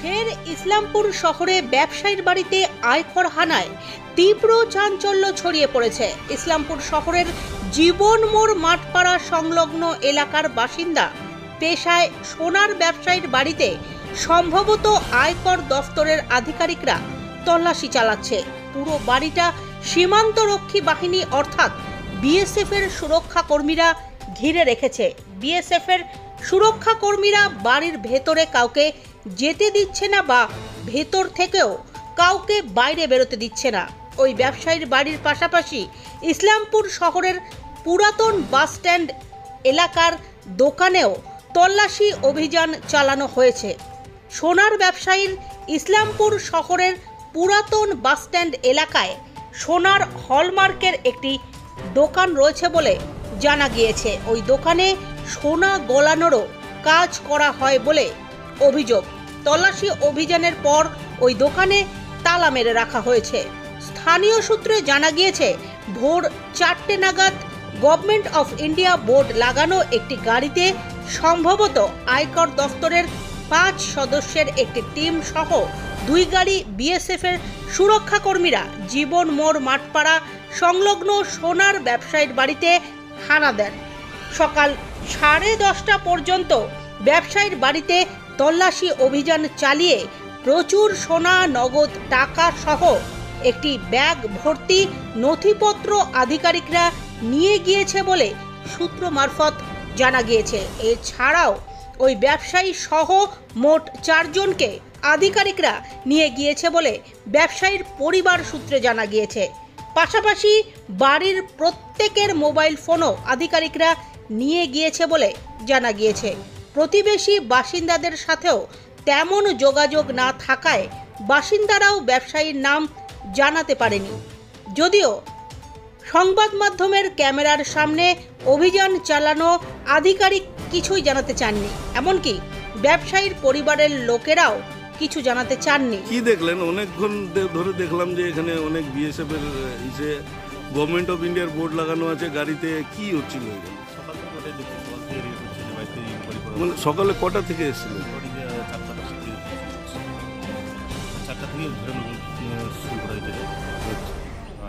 ফের ইসলামপুর শহরে ব্যবসায়ীর বাড়িতে আয়কর হানায় তীব্র চাঞ্চল্য ছড়িয়ে পড়েছে। ইসলামপুর শহরের জীবন মোড় মাঠপাড়া সংলগ্ন এলাকার বাসিন্দা পেশায় সোনার ব্যবসায়ীর বাড়িতে সম্ভবত আয়কর দফতরের আধিকারিকরা তল্লাশি চালাচ্ছে। পুরো বাড়িটা সীমান্তরক্ষী বাহিনী অর্থাৎ বিএসএফ এর সুরক্ষা কর্মীরা ঘিরে রেখেছে। বিএসএফ এর সুরক্ষা কর্মীরা বাড়ির ভেতরে কাউকে যেতে দিচ্ছে না বা ভেতর থেকেও কাউকে বাইরে বেরোতে দিচ্ছে না। ওই ব্যবসায়ীর বাড়ির পাশাপাশি ইসলামপুর শহরের পুরাতন বাস স্ট্যান্ড এলাকার দোকানেও তল্লাশি অভিযান চালানো হয়েছে। সোনার ব্যবসায়ীর ইসলামপুর শহরের পুরাতন বাস স্ট্যান্ড এলাকায় সোনার হলমার্কের একটি দোকান রয়েছে বলে জানা গিয়েছে। ওই দোকানে সোনা গলানোরও কাজ করা হয় বলে অভিযোগ। তল্লাশি অভিযানের পর ওই দোকানে তালা মেরে রাখা হয়েছে। স্থানীয় সূত্রে জানা গিয়েছে ভোর 4টে নাগাদ গভর্নমেন্ট অফ ইন্ডিয়া বোর্ড লাগানো একটি গাড়িতে সম্ভবত আয়কর দফতরের 5 সদস্যের একটি টিম সহ 2 গাড়ি বিএসএফ এর সুরক্ষা কর্মীরা জীবন মোড় মাঠপাড়া সংলগ্ন সোনার ব্যবসায়ীর বাড়িতে হানা দেন। সকাল 10:30 পর্যন্ত ব্যবসায়ীর বাড়িতে তল্লাশি অভিযান চালিয়ে প্রচুর সোনা, নগদ টাকা সহ একটি ব্যাগ ভর্তি নথিপত্র আধিকারিকরা নিয়ে গিয়েছে বলে সূত্র মারফত জানা গিয়েছে। এছাড়াও ওই ব্যবসায়ী সহ মোট 4 জনকে আধিকারিকরা নিয়ে গিয়েছে বলে ব্যবসায়ীর পরিবার সূত্রে জানা গিয়েছে। পাশাপাশি বাড়ির প্রত্যেকের মোবাইল ফোনও আধিকারিকরা নিয়ে গিয়েছে বলে জানা গিয়েছে। প্রতিবেশী বাসিন্দাদের সাথেও তেমন যোগাযোগ না থাকায় বাসিন্দারাও ব্যবসায়ীর নাম জানাতে পারেনি। যদিও সংবাদ মাধ্যমের ক্যামেরার সামনে অভিযান চালানো আধিকারিক কিছুই জানাতে চাননি, এমনকি ব্যবসায়ীর পরিবারের লোকেরাও কিছু জানাতে চাননি। কি দেখলেন? অনেকক্ষণ ধরে দেখলাম যে এখানে অনেক বিএসএফ এর গভর্নমেন্ট অফ ইন্ডিয়ার বোর্ড লাগানো আছে গাড়িতে। কি হচ্ছিল? মানে সকালে কটা থেকে এসেছিলেন? 4টা থেকে শুরু করা হয়েছে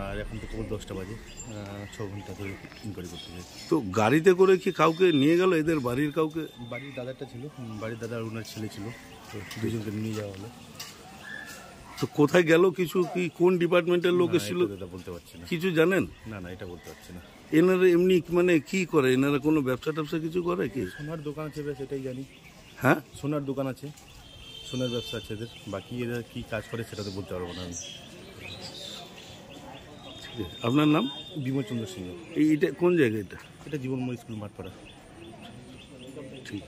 আর এখন তো কেবল 10টা বাজে। 6 ঘন্টা ধরে ইনকোয়ারি করতে যাই। তো গাড়িতে করে কি কাউকে নিয়ে গেল? এদের বাড়ির কাউকে? বাড়ির দাদাটা ছিল, বাড়ির দাদা আর ওনার ছেলে ছিল, তো 2জনকে নিয়ে যাওয়া হলো। তো কোথায় গেল? কিছু কি কোন ডিপার্টমেন্টের লোক এসেছিল? দাদা বলতে পারছি না। কিছু জানেন? না, এটা বলতে পারছি না। এনারা এমনি মানে কি করে? এনারা কোনো ব্যবসা ট্যাবসা কিছু করে কি? সোনার দোকান আছে, ব্যাস এটাই জানি। হ্যাঁ, সোনার দোকান আছে, সোনার ব্যবসা আছে এদের। বাকি এরা কি কাজ করে সেটা তো বলতে পারবো না আমি। আপনার নাম? বিমল চন্দ্র সিংহ। এইটা কোন জায়গা? এটা এটা জীবন মোড় স্কুল মাঠপাড়া। ঠিক।